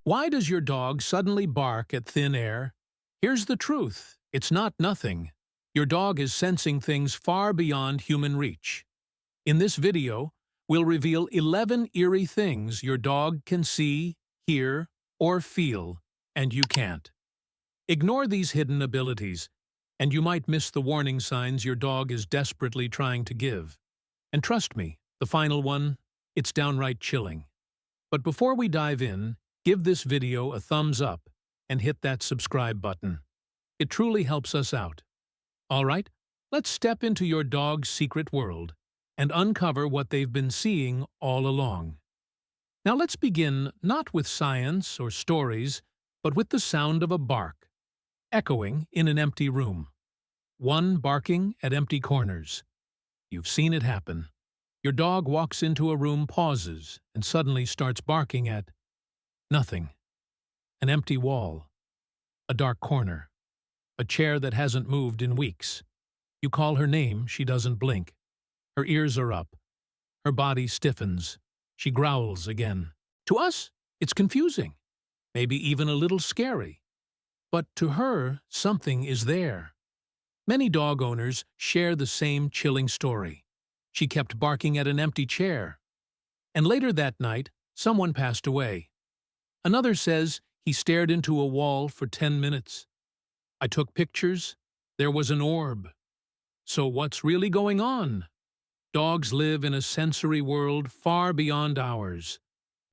Why does your dog suddenly bark at thin air? Here's the truth. It's not nothing. Your dog is sensing things far beyond human reach. In this video, we'll reveal 11 eerie things your dog can see, hear, or feel, and you can't. Ignore these hidden abilities, and you might miss the warning signs your dog is desperately trying to give. And trust me, the final one, it's downright chilling. But before we dive in, give this video a thumbs up and hit that subscribe button. It truly helps us out. Alright, let's step into your dog's secret world and uncover what they've been seeing all along. Now let's begin not with science or stories, but with the sound of a bark, echoing in an empty room. One barking at empty corners. You've seen it happen. Your dog walks into a room, pauses, and suddenly starts barking at nothing. An empty wall. A dark corner. A chair that hasn't moved in weeks. You call her name, she doesn't blink. Her ears are up. Her body stiffens. She growls again. To us, it's confusing. Maybe even a little scary. But to her, something is there. Many dog owners share the same chilling story. She kept barking at an empty chair. And later that night, someone passed away. Another says he stared into a wall for 10 minutes. I took pictures. There was an orb. So what's really going on? Dogs live in a sensory world far beyond ours.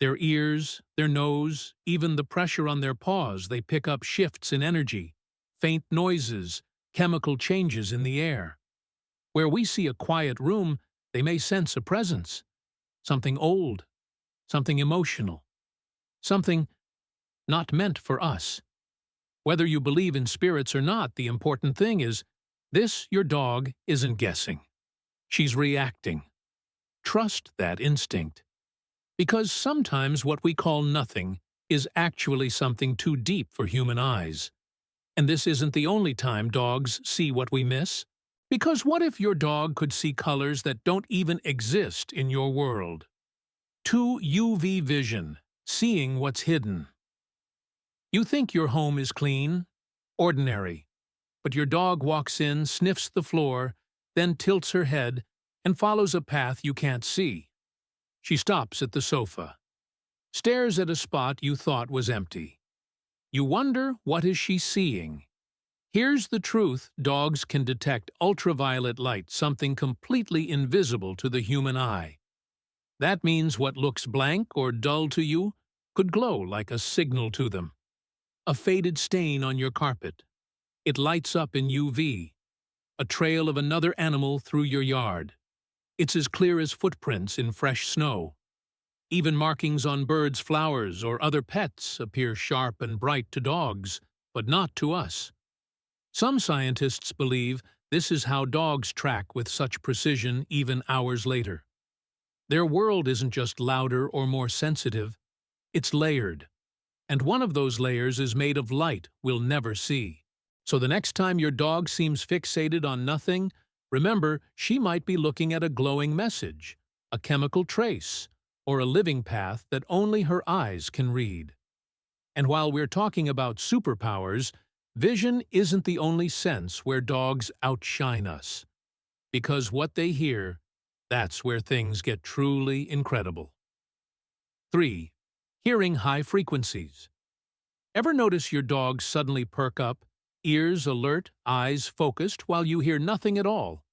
Their ears, their nose, even the pressure on their paws, they pick up shifts in energy, faint noises, chemical changes in the air. Where we see a quiet room, they may sense a presence. Something old, something emotional, something not meant for us. Whether you believe in spirits or not, the important thing is, this your dog isn't guessing. She's reacting. Trust that instinct. Because sometimes what we call nothing is actually something too deep for human eyes. And this isn't the only time dogs see what we miss. Because what if your dog could see colors that don't even exist in your world? 2. UV vision, seeing what's hidden. You think your home is clean, ordinary, but your dog walks in, sniffs the floor, then tilts her head and follows a path you can't see. She stops at the sofa, stares at a spot you thought was empty. You wonder, what is she seeing? Here's the truth: dogs can detect ultraviolet light, something completely invisible to the human eye. That means what looks blank or dull to you could glow like a signal to them. A faded stain on your carpet. It lights up in UV. A trail of another animal through your yard. It's as clear as footprints in fresh snow. Even markings on birds, flowers, or other pets appear sharp and bright to dogs, but not to us. Some scientists believe this is how dogs track with such precision even hours later. Their world isn't just louder or more sensitive, it's layered. And one of those layers is made of light we'll never see. So the next time your dog seems fixated on nothing, remember she might be looking at a glowing message, a chemical trace, or a living path that only her eyes can read. And while we're talking about superpowers, vision isn't the only sense where dogs outshine us. Because what they hear, that's where things get truly incredible. 3. Hearing high frequencies. Ever notice your dog suddenly perk up, ears alert, eyes focused, while you hear nothing at all?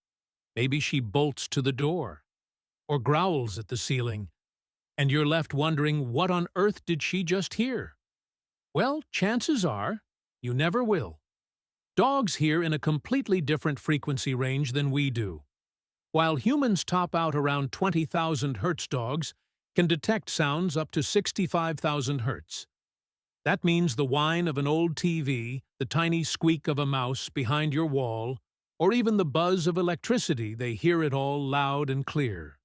Maybe she bolts to the door, or growls at the ceiling, and you're left wondering, what on earth did she just hear? Well, chances are, you never will. Dogs hear in a completely different frequency range than we do. While humans top out around 20,000 Hz, dogs can detect sounds up to 65,000 Hz. That means the whine of an old TV, the tiny squeak of a mouse behind your wall, or even the buzz of electricity, they hear it all loud and clear.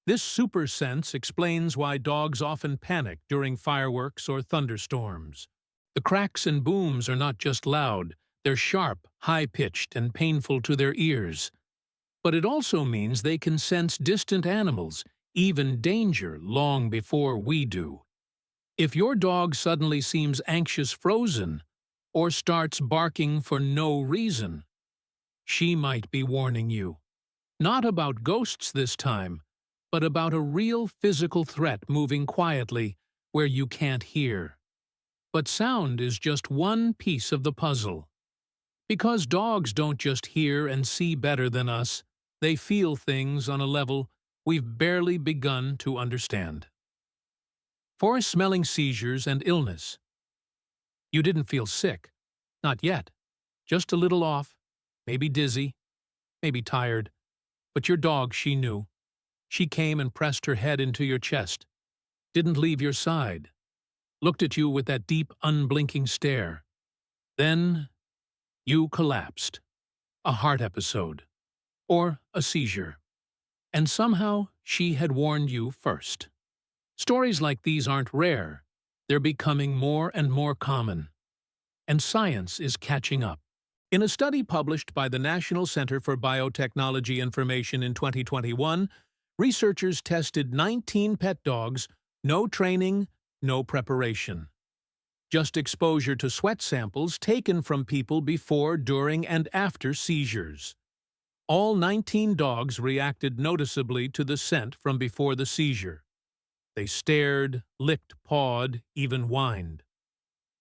This super sense explains why dogs often panic during fireworks or thunderstorms. The cracks and booms are not just loud, they're sharp, high-pitched, and painful to their ears. But it also means they can sense distant animals, even danger, long before we do. If your dog suddenly seems anxious frozen or starts barking for no reason, she might be warning you. Not about ghosts this time, but about a real physical threat moving quietly where you can't hear. But sound is just one piece of the puzzle. Because dogs don't just hear and see better than us, they feel things on a level we've barely begun to understand. For smelling seizures and illness. You didn't feel sick. Not yet. Just a little off, maybe dizzy, maybe tired. But your dog, she knew. She came and pressed her head into your chest, didn't leave your side, looked at you with that deep, unblinking stare. Then you collapsed. A heart episode. Or a seizure. And somehow she had warned you first. Stories like these aren't rare. They're becoming more and more common. And science is catching up. In a study published by the National Center for Biotechnology Information in 2021, researchers tested 19 pet dogs, no training, no preparation. Just exposure to sweat samples taken from people before, during, and after seizures. All 19 dogs reacted noticeably to the scent from before the seizure. They stared, licked, pawed, even whined.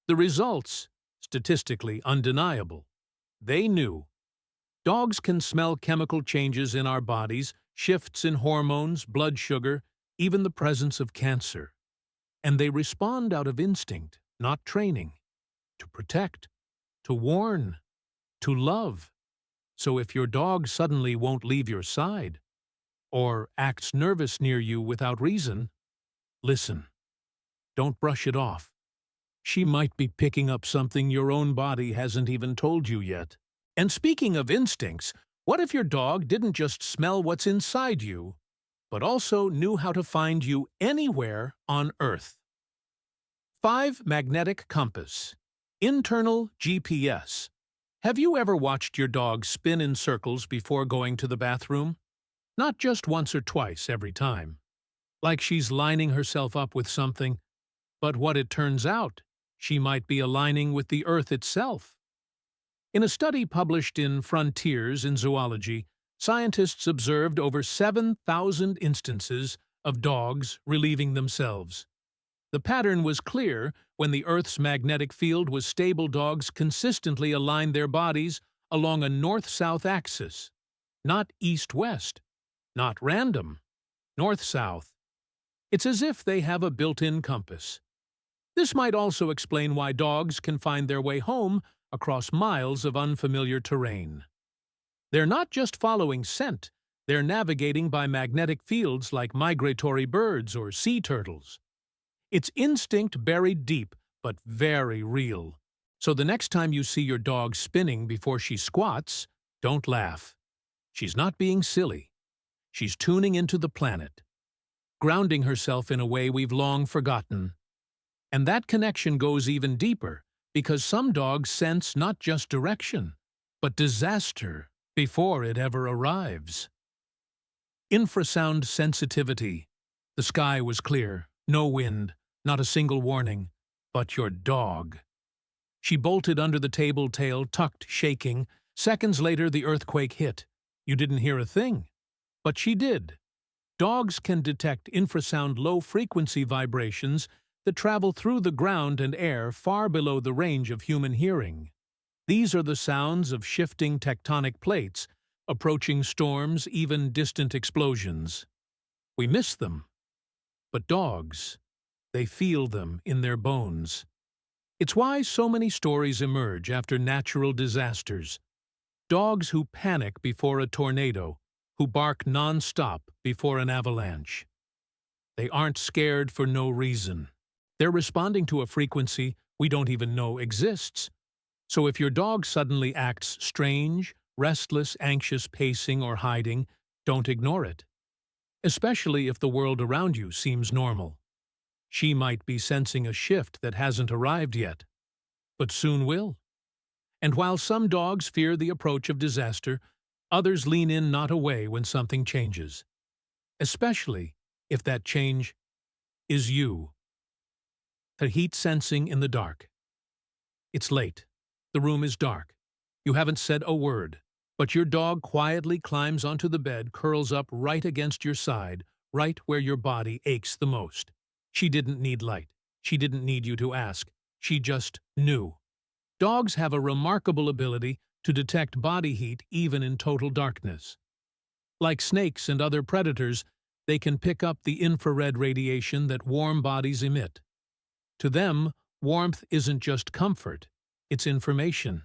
The results, statistically undeniable. They knew. Dogs can smell chemical changes in our bodies, shifts in hormones, blood sugar, even the presence of cancer. And they respond out of instinct, not training. To protect, to warn, to love. So if your dog suddenly won't leave your side, or acts nervous near you without reason, listen. Don't brush it off. She might be picking up something your own body hasn't even told you yet. And speaking of instincts, what if your dog didn't just smell what's inside you, but also knew how to find you anywhere on Earth? 5. Magnetic compass. Internal GPS. Have you ever watched your dog spin in circles before going to the bathroom? Not just once or twice every time. Like she's lining herself up with something, but what it turns out, she might be aligning with the Earth itself. In a study published in Frontiers in Zoology, scientists observed over 7,000 instances of dogs relieving themselves. The pattern was clear. When the Earth's magnetic field was stable, dogs consistently aligned their bodies along a north-south axis. Not east-west. Not random. North-south. It's as if they have a built-in compass. This might also explain why dogs can find their way home across miles of unfamiliar terrain. They're not just following scent, they're navigating by magnetic fields like migratory birds or sea turtles. It's instinct buried deep, but very real. So the next time you see your dog spinning before she squats, don't laugh. She's not being silly. She's tuning into the planet, grounding herself in a way we've long forgotten. And that connection goes even deeper, because some dogs sense not just direction, but disaster before it ever arrives. Infrasound sensitivity. The sky was clear, no wind, not a single warning, but your dog. She bolted under the table, tail tucked, shaking. Seconds later, the earthquake hit. You didn't hear a thing, but she did. Dogs can detect infrasound low-frequency vibrations that travel through the ground and air far below the range of human hearing. These are the sounds of shifting tectonic plates, approaching storms, even distant explosions. We miss them. But dogs, they feel them in their bones. It's why so many stories emerge after natural disasters. Dogs who panic before a tornado, who bark non-stop before an avalanche. They aren't scared for no reason. They're responding to a frequency we don't even know exists. So if your dog suddenly acts strange, restless, anxious, pacing, or hiding, don't ignore it. Especially if the world around you seems normal. She might be sensing a shift that hasn't arrived yet, but soon will. And while some dogs fear the approach of disaster, others lean in, not away, when something changes. Especially if that change is you. to heat sensing in the dark. It's late. The room is dark. You haven't said a word, but your dog quietly climbs onto the bed, curls up right against your side, right where your body aches the most. She didn't need light. She didn't need you to ask. She just knew. Dogs have a remarkable ability to detect body heat even in total darkness. Like snakes and other predators, they can pick up the infrared radiation that warm bodies emit. To them, warmth isn't just comfort, it's information.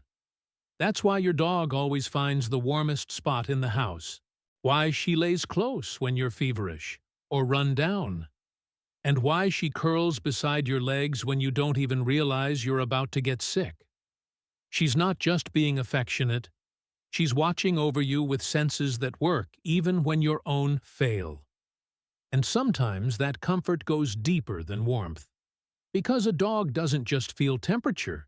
That's why your dog always finds the warmest spot in the house, why she lays close when you're feverish or run down, and why she curls beside your legs when you don't even realize you're about to get sick. She's not just being affectionate, she's watching over you with senses that work even when your own fail. And sometimes that comfort goes deeper than warmth. Because a dog doesn't just feel temperature.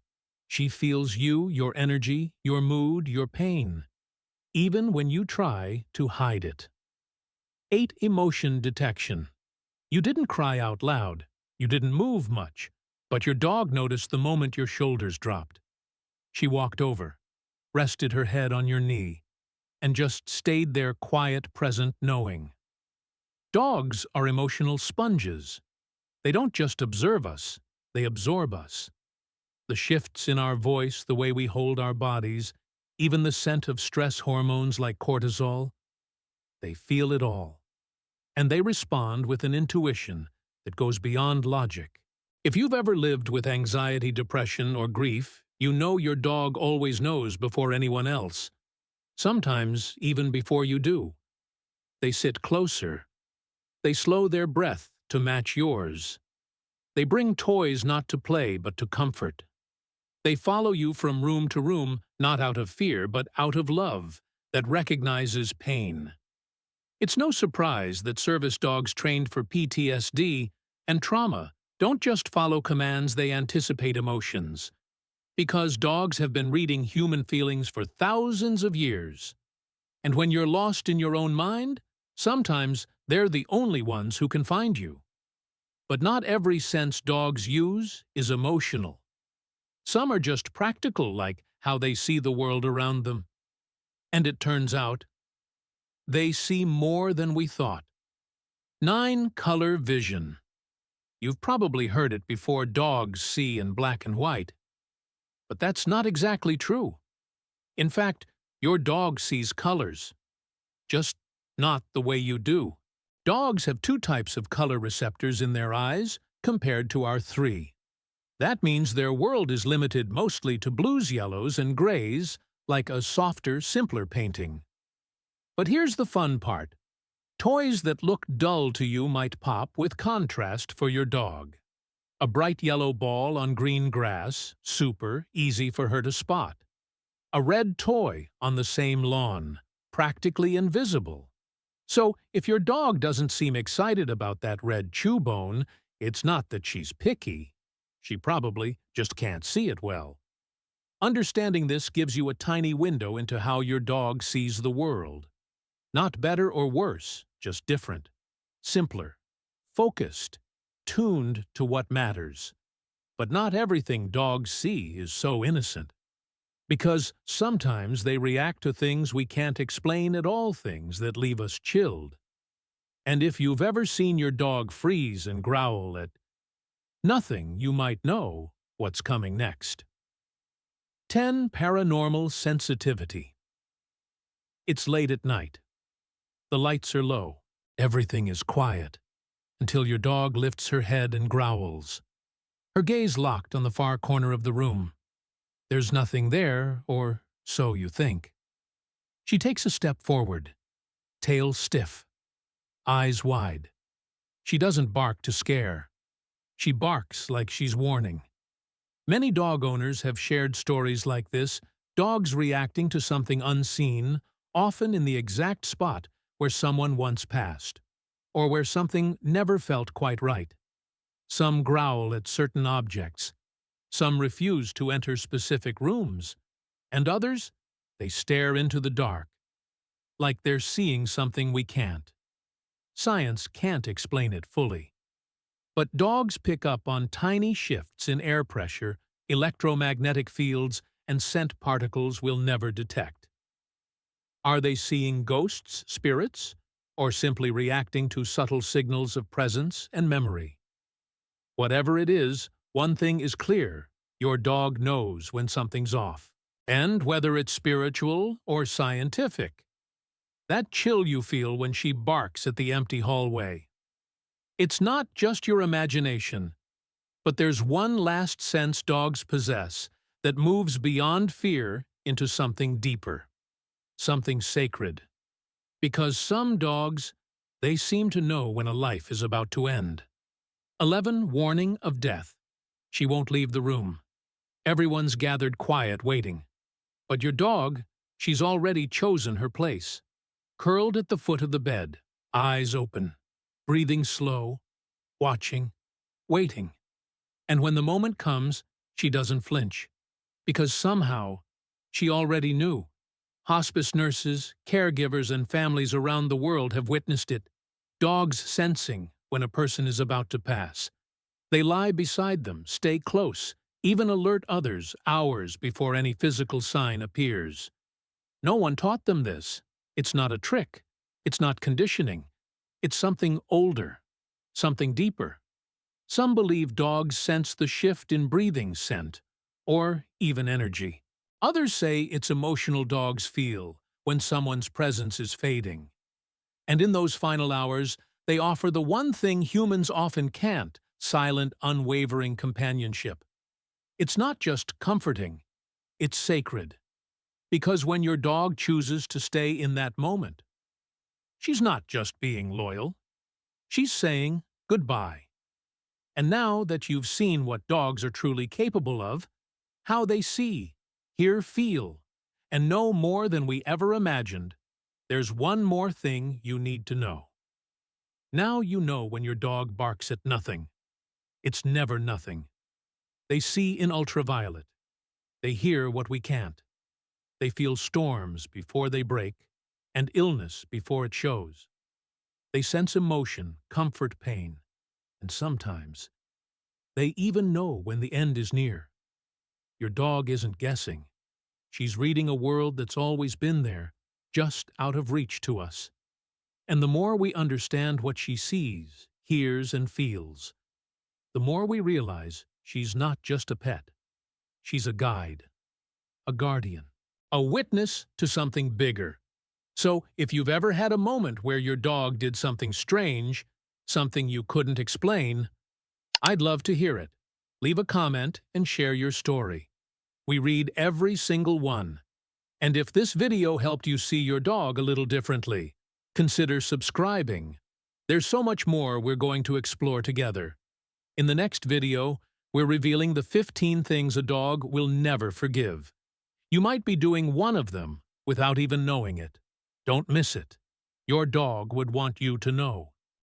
She feels you, your energy, your mood, your pain, even when you try to hide it. 8. Emotion detection. You didn't cry out loud. You didn't move much. But your dog noticed the moment your shoulders dropped. She walked over, rested her head on your knee, and just stayed there quiet, present, knowing. Dogs are emotional sponges. They don't just observe us, they absorb us. The shifts in our voice, the way we hold our bodies, even the scent of stress hormones like cortisol, they feel it all. And they respond with an intuition that goes beyond logic. If you've ever lived with anxiety, depression, or grief, you know your dog always knows before anyone else. Sometimes even before you do. They sit closer. They slow their breath to match yours. They bring toys not to play but to comfort. They follow you from room to room, not out of fear but out of love that recognizes pain. It's no surprise that service dogs trained for PTSD and trauma don't just follow commands, they anticipate emotions. Because dogs have been reading human feelings for thousands of years. And when you're lost in your own mind, sometimes they're the only ones who can find you. But not every sense dogs use is emotional. Some are just practical, like how they see the world around them. And it turns out, they see more than we thought. 9. Color vision. You've probably heard it before, dogs see in black and white. But that's not exactly true. In fact, your dog sees colors, just not the way you do. Dogs have 2 types of color receptors in their eyes compared to our 3. That means their world is limited mostly to blues, yellows, and grays, like a softer, simpler painting. But here's the fun part. Toys that look dull to you might pop with contrast for your dog. A bright yellow ball on green grass, super, easy for her to spot. A red toy on the same lawn, practically invisible. So, if your dog doesn't seem excited about that red chew bone, it's not that she's picky. She probably just can't see it well. Understanding this gives you a tiny window into how your dog sees the world. Not better or worse, just different. Simpler. Focused. Tuned to what matters. But not everything dogs see is so innocent. Because sometimes they react to things we can't explain at all, things that leave us chilled. And if you've ever seen your dog freeze and growl at nothing, you might know what's coming next. 10. Paranormal sensitivity. It's late at night. The lights are low. Everything is quiet. Until your dog lifts her head and growls. Her gaze locked on the far corner of the room. There's nothing there, or so you think. She takes a step forward, tail stiff, eyes wide. She doesn't bark to scare. She barks like she's warning. Many dog owners have shared stories like this, dogs reacting to something unseen, often in the exact spot where someone once passed, or where something never felt quite right. Some growl at certain objects. Some refuse to enter specific rooms, and others, they stare into the dark, like they're seeing something we can't. Science can't explain it fully. But dogs pick up on tiny shifts in air pressure, electromagnetic fields, and scent particles we'll never detect. Are they seeing ghosts, spirits, or simply reacting to subtle signals of presence and memory? Whatever it is, one thing is clear: your dog knows when something's off. And whether it's spiritual or scientific, that chill you feel when she barks at the empty hallway. It's not just your imagination, but there's one last sense dogs possess that moves beyond fear into something deeper, something sacred. Because some dogs, they seem to know when a life is about to end. 11. Warning of death. She won't leave the room. Everyone's gathered quiet, waiting. But your dog, she's already chosen her place. Curled at the foot of the bed, eyes open, breathing slow, watching, waiting. And when the moment comes, she doesn't flinch. Because somehow, she already knew. Hospice nurses, caregivers, and families around the world have witnessed it. Dogs sensing when a person is about to pass. They lie beside them, stay close, even alert others hours before any physical sign appears. No one taught them this. It's not a trick. It's not conditioning. It's something older, something deeper. Some believe dogs sense the shift in breathing scent, or even energy. Others say it's emotional dogs feel when someone's presence is fading. And in those final hours, they offer the one thing humans often can't: silent, unwavering companionship. It's not just comforting, it's sacred. Because when your dog chooses to stay in that moment, she's not just being loyal, she's saying goodbye. And now that you've seen what dogs are truly capable of, how they see, hear, feel, and know more than we ever imagined, there's one more thing you need to know. Now you know when your dog barks at nothing. It's never nothing. They see in ultraviolet. They hear what we can't. They feel storms before they break, and illness before it shows. They sense emotion, comfort, pain, and sometimes they even know when the end is near. Your dog isn't guessing. She's reading a world that's always been there, just out of reach to us. And the more we understand what she sees, hears, and feels, the more we realize she's not just a pet. She's a guide, a guardian, a witness to something bigger. So, if you've ever had a moment where your dog did something strange, something you couldn't explain, I'd love to hear it. Leave a comment and share your story. We read every single one. And if this video helped you see your dog a little differently, consider subscribing. There's so much more we're going to explore together. In the next video, we're revealing the 15 things a dog will never forgive. You might be doing one of them without even knowing it. Don't miss it. Your dog would want you to know.